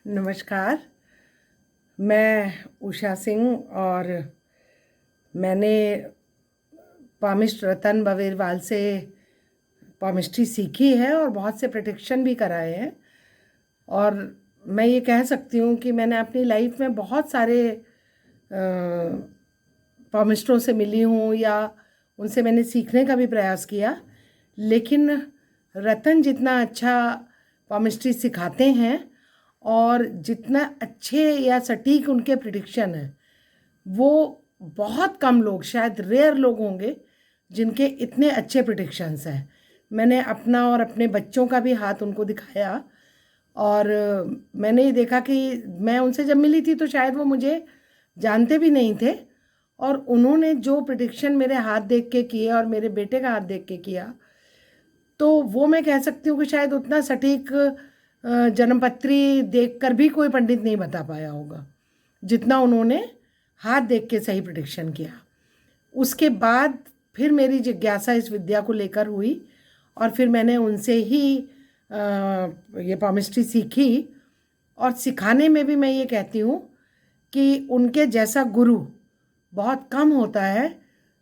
नमस्कार। मैं उषा सिंह और मैंने पामिस्ट रतन बवेरवाल से पामिस्ट्री सीखी है और बहुत से प्रशिक्षण भी कराए हैं। और मैं ये कह सकती हूँ कि मैंने अपनी लाइफ में बहुत सारे पामिस्टरों से मिली हूँ या उनसे मैंने सीखने का भी प्रयास किया, लेकिन रतन जितना अच्छा पामिस्ट्री सिखाते हैं और जितना अच्छे या सटीक उनके प्रिडिक्शन है, वो बहुत कम लोग, शायद रेयर लोग होंगे जिनके इतने अच्छे प्रिडिक्शंस हैं। मैंने अपना और अपने बच्चों का भी हाथ उनको दिखाया और मैंने ये देखा कि मैं उनसे जब मिली थी तो शायद वो मुझे जानते भी नहीं थे, और उन्होंने जो प्रिडिक्शन मेरे हाथ देख के किए और मेरे बेटे का हाथ देख के किया, तो वो मैं कह सकती हूँ कि शायद उतना सटीक जन्मपत्री देखकर भी कोई पंडित नहीं बता पाया होगा जितना उन्होंने हाथ देख के सही प्रिडिक्शन किया। उसके बाद फिर मेरी जिज्ञासा इस विद्या को लेकर हुई और फिर मैंने उनसे ही ये पामिस्ट्री सीखी। और सिखाने में भी मैं ये कहती हूँ कि उनके जैसा गुरु बहुत कम होता है,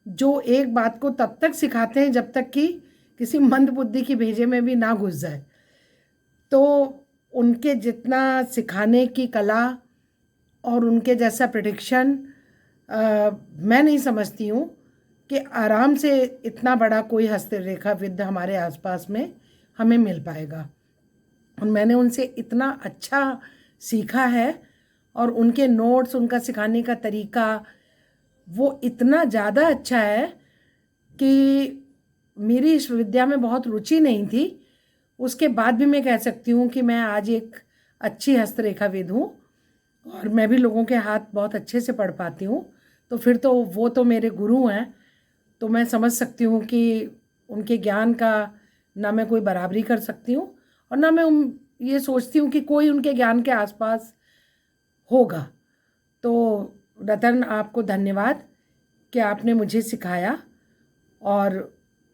जो एक बात को तब तक सिखाते हैं जब तक कि किसी मंद बुद्धि की भेजे में भी ना घुस जाए। तो उनके जितना सिखाने की कला और उनके जैसा प्रेडिक्शन मैं नहीं समझती हूँ कि आराम से इतना बड़ा कोई हस्तरेखाविद हमारे आसपास में हमें मिल पाएगा। और मैंने उनसे इतना अच्छा सीखा है और उनके नोट्स, उनका सिखाने का तरीका वो इतना ज़्यादा अच्छा है कि मेरी इस विद्या में बहुत रुचि नहीं थी, उसके बाद भी मैं कह सकती हूँ कि मैं आज एक अच्छी हस्तरेखाविद हूँ और मैं भी लोगों के हाथ बहुत अच्छे से पढ़ पाती हूँ। तो फिर तो वो तो मेरे गुरु हैं, तो मैं समझ सकती हूँ कि उनके ज्ञान का ना मैं कोई बराबरी कर सकती हूँ और ना मैं ये सोचती हूँ कि कोई उनके ज्ञान के आसपास होगा। तो रतन, आपको धन्यवाद कि आपने मुझे सिखाया और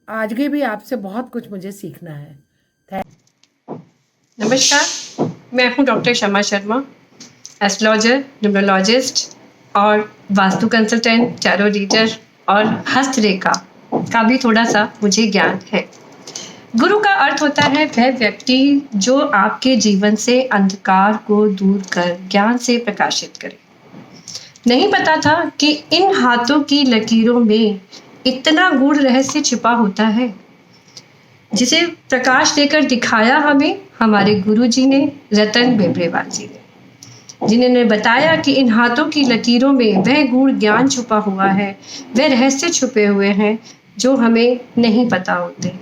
आगे भी आपसे बहुत कुछ मुझे सीखना है। नमस्कार, मैं हूँ डॉक्टर शमा शर्मा, एस्ट्रोलॉजर, न्यूमरोलॉजिस्ट और वास्तु कंसल्टेंट, टैरो रीडर और हस्तरेखा का भी थोड़ा सा मुझे ज्ञान है। गुरु का अर्थ होता है वह व्यक्ति जो आपके जीवन से अंधकार को दूर कर ज्ञान से प्रकाशित करे। नहीं पता था कि इन हाथों की लकीरों में इतना गूढ़ रहस्य छिपा होता है, जिसे प्रकाश देकर दिखाया हमें हमारे गुरुजी ने, रतन बेब्रेवाल जी ने, जिन्होंने बताया कि इन हाथों की लकीरों में वह गूढ़ ज्ञान छुपा हुआ है, वह रहस्य छुपे हुए हैं जो हमें नहीं पता होते।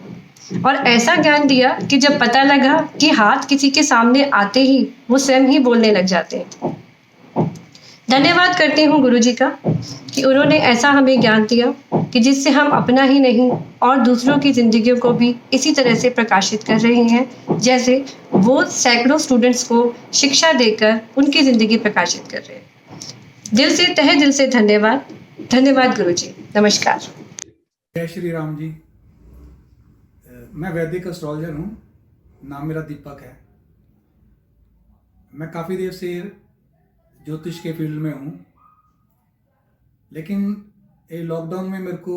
और ऐसा ज्ञान दिया कि जब पता लगा कि हाथ किसी के सामने आते ही वो स्वयं ही बोलने लग जाते हैं। धन्यवाद करती हूँ गुरुजी का कि उन्होंने ऐसा हमें ज्ञान दिया कि जिससे हम अपना ही नहीं और दूसरों की जिंदगियों को भी इसी तरह से प्रकाशित कर रहे हैं, जैसे वो सैकड़ों स्टूडेंट्स को शिक्षा देकर उनकी जिंदगी प्रकाशित कर रहे हैं। दिल से, तहे दिल से धन्यवाद। धन्यवाद गुरुजी। नमस्कार। जय श्री राम जी। मैं वैदिक एस्ट्रोलॉजर हूँ, नाम मेरा दीपक है। मैं काफ़ी देर से ज्योतिष के फील्ड में हूँ, लेकिन ये लॉकडाउन में मेरे को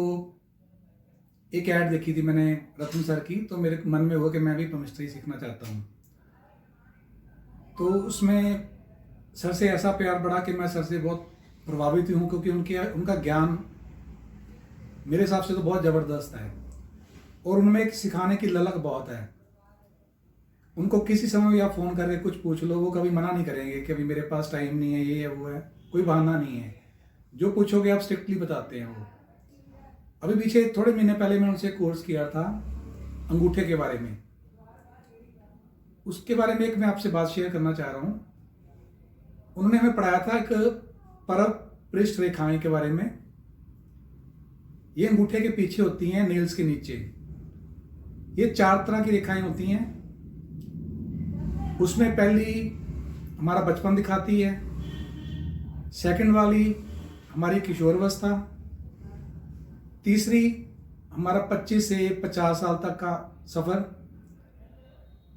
एक ऐड देखी थी मैंने रतन सर की, तो मेरे मन में हुआ कि मैं भी पामिस्ट्री सीखना चाहता हूँ। तो उसमें सर से ऐसा प्यार बढ़ा कि मैं सर से बहुत प्रभावित हूँ, क्योंकि उनका ज्ञान मेरे हिसाब से तो बहुत ज़बरदस्त है और उनमें एक सिखाने की ललक बहुत है। उनको किसी समय भी आप फ़ोन करके कुछ पूछ लो, वो कभी मना नहीं करेंगे कि अभी मेरे पास टाइम नहीं है, ये है वो है, कोई बहाना नहीं है। जो पूछोगे आप स्ट्रिक्टली बताते हैं वो। अभी पीछे थोड़े महीने पहले मैं उनसे कोर्स किया था अंगूठे के बारे में। उसके बारे में एक मैं आपसे बात शेयर करना चाह रहा हूँ। उन्होंने हमें पढ़ाया था एक परम पृष्ठ रेखाएं के बारे में। ये अंगूठे के पीछे होती हैं, नेल्स के नीचे। ये 4 तरह की रेखाएं होती हैं। उसमें पहली हमारा बचपन दिखाती है, सेकंड वाली हमारी किशोरावस्था, तीसरी हमारा 25 से 50 साल तक का सफ़र,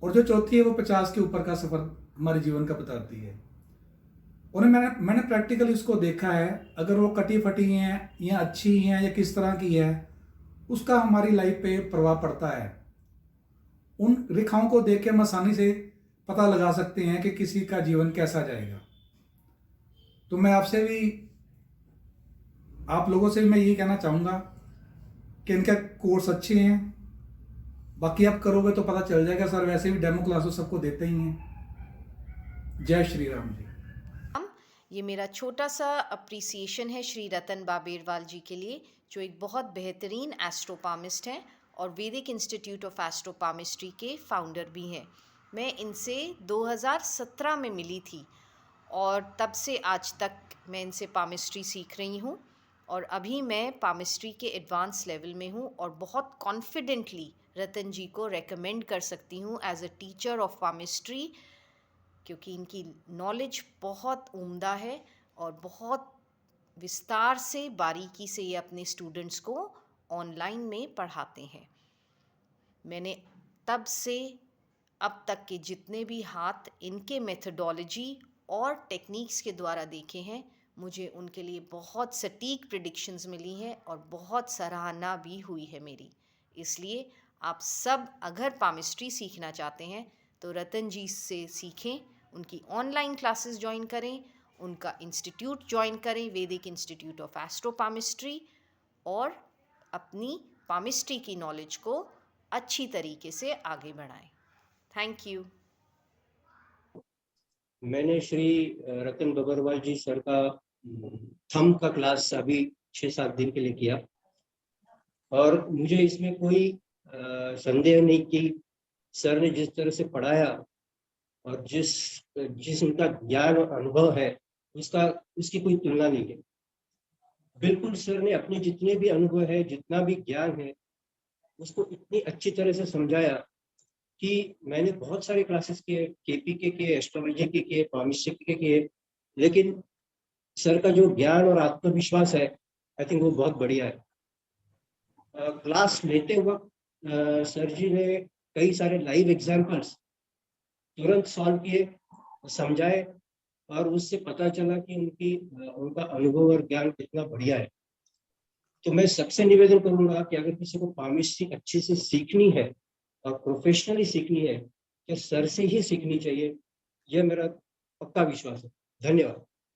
और जो चौथी है वो 50 के ऊपर का सफ़र हमारे जीवन का बताती है। और मैंने प्रैक्टिकल इसको देखा है, अगर वो कटी फटी हैं या अच्छी हैं या किस तरह की है, उसका हमारी लाइफ पे प्रभाव पड़ता है। उन रेखाओं को देख के हम आसानी से पता लगा सकते हैं कि किसी का जीवन कैसा जाएगा। तो मैं आपसे भी, आप लोगों से भी मैं यही कहना चाहूँगा कि इनके कोर्स अच्छे हैं। बाकी आप करोगे तो पता चल जाएगा। सर वैसे भी डेमो क्लासेस सबको देते ही हैं। जय श्री राम जी। ये मेरा छोटा सा अप्रिसिएशन है श्री रतन बाबेरवाल जी के लिए, जो एक बहुत बेहतरीन एस्ट्रोपामिस्ट हैं और वैदिक इंस्टीट्यूट ऑफ एस्ट्रोपामिस्ट्री के फाउंडर भी हैं। मैं इनसे 2017 में मिली थी और तब से आज तक मैं इनसे पामिस्ट्री सीख रही हूँ और अभी मैं पामिस्ट्री के एडवांस लेवल में हूँ और बहुत कॉन्फिडेंटली रतन जी को रेकमेंड कर सकती हूँ as a teacher of palmistry, क्योंकि इनकी नॉलेज बहुत उम्दा है और बहुत विस्तार से बारीकी से ये अपने स्टूडेंट्स को ऑनलाइन में पढ़ाते हैं। मैंने तब से अब तक के जितने भी हाथ इनके मेथडोलॉजी और टेक्निक्स के द्वारा देखे हैं, मुझे उनके लिए बहुत सटीक प्रेडिक्शंस मिली हैं और बहुत सराहना भी हुई है मेरी। इसलिए आप सब अगर पामिस्ट्री सीखना चाहते हैं तो रतन जी से सीखें, उनकी ऑनलाइन क्लासेस ज्वाइन करें, उनका इंस्टीट्यूट ज्वाइन करें, वैदिक इंस्टीट्यूट ऑफ एस्ट्रोपामिस्ट्री, और अपनी पामिस्ट्री की नॉलेज को अच्छी तरीके से आगे बढ़ाएं। Thank you. मैंने श्री रतन बबरवाल जी सर का थंब का क्लास अभी 6-7 दिन के लिए किया और मुझे इसमें कोई संदेह नहीं कि सर ने जिस तरह से पढ़ाया और जिस उनका ज्ञान और अनुभव है उसकी कोई तुलना नहीं है। बिल्कुल सर ने अपने जितने भी अनुभव है, जितना भी ज्ञान है, उसको इतनी अच्छी तरह से समझाया कि मैंने बहुत सारे क्लासेस किए, केपीके के, एस्ट्रोलॉजी के किए, पामिस्ट्री के किए, लेकिन सर का जो ज्ञान और आत्मविश्वास है, आई थिंक वो बहुत बढ़िया है। क्लास लेते वक्त सर जी ने कई सारे लाइव एग्जाम्पल्स तुरंत सॉल्व किए, समझाए और उससे पता चला कि उनका अनुभव और ज्ञान कितना बढ़िया है। तो मैं सबसे निवेदन करूंगा कि अगर किसी को पामिस्ट्री अच्छे से सीखनी है और प्रोफेशनली सीखनी है, तो सर से ही सीखनी चाहिए। यह मेरा पक्का विश्वास है। धन्यवाद।